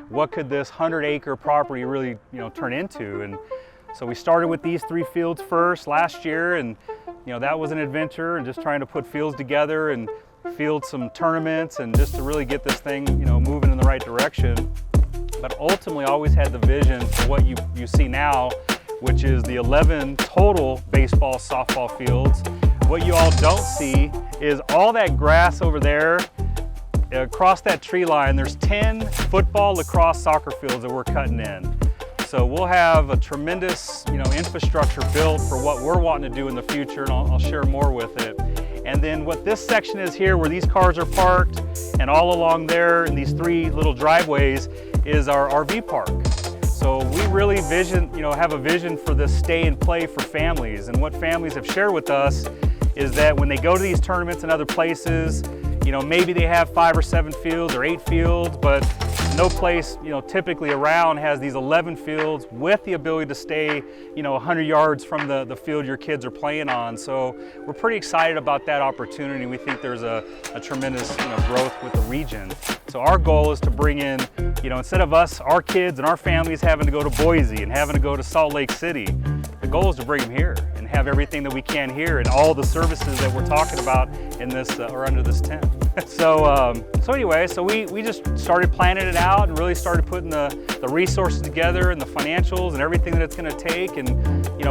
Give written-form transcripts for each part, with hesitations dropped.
what could this 100-acre property really, turn into. And so we started with these 3 fields first last year, and that was an adventure, and just trying to put fields together and field some tournaments, and just to really get this thing, moving in the right direction. But ultimately, I always had the vision for what you see now, which is the 11 total baseball, softball fields. What you all don't see is all that grass over there. Across that tree line, there's 10 football, lacrosse, soccer fields that we're cutting in. So we'll have a tremendous, infrastructure built for what we're wanting to do in the future, and I'll share more with it. And then what this section is here, where these cars are parked, and all along there in these 3 little driveways, is our RV park. So we really have a vision for this stay and play for families. And what families have shared with us is that when they go to these tournaments and other places, maybe they have 5 or 7 fields or 8 fields, but no place, typically around has these 11 fields with the ability to stay, 100 yards from the field your kids are playing on. So we're pretty excited about that opportunity. We think there's a tremendous, growth with the region. So our goal is to bring in, instead of our kids and our families having to go to Boise and having to go to Salt Lake City, the goal is to bring them here and have everything that we can here and all the services that we're talking about in this or under this tent. So anyway, we just started planning it out and really started putting the resources together and the financials and everything that it's going to take. And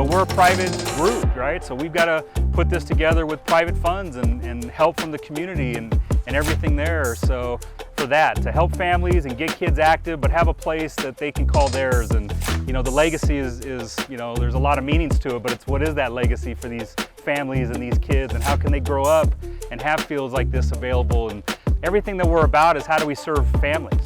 we're a private group, right? So we've got to put this together with private funds and help from the community and everything there. So for that, to help families and get kids active, but have a place that they can call theirs. And the legacy is there's a lot of meanings to it, but it's what is that legacy for these families and these kids, and how can they grow up and have fields like this available. And everything that we're about is how do we serve families.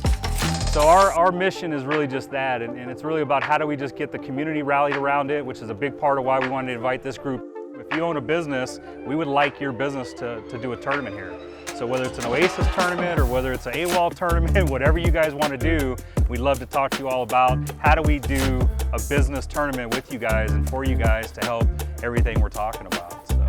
So our mission is really just that, and it's really about how do we just get the community rallied around it, which is a big part of why we wanted to invite this group. If you own a business, we would like your business to do a tournament here. So whether it's an Oasis tournament or whether it's an AWOL tournament, whatever you guys want to do, we'd love to talk to you all about how do we do a business tournament with you guys and for you guys to help everything we're talking about. So,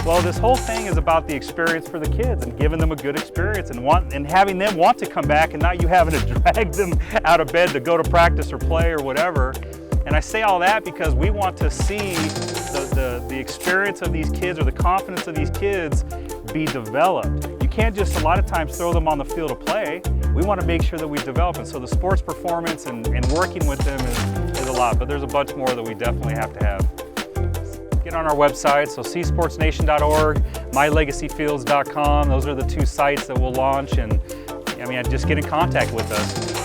well, this whole thing is about the experience for the kids and giving them a good experience and having them want to come back and not you having to drag them out of bed to go to practice or play or whatever. And I say all that because we want to see the experience of these kids or the confidence of these kids be developed. You can't just a lot of times throw them on the field to play. We want to make sure that we develop it. So the sports performance and working with them is a lot, but there's a bunch more that we definitely have to have. Get on our website, so csportsnation.org, mylegacyfields.com. Those are the 2 sites that we'll launch, and just get in contact with us.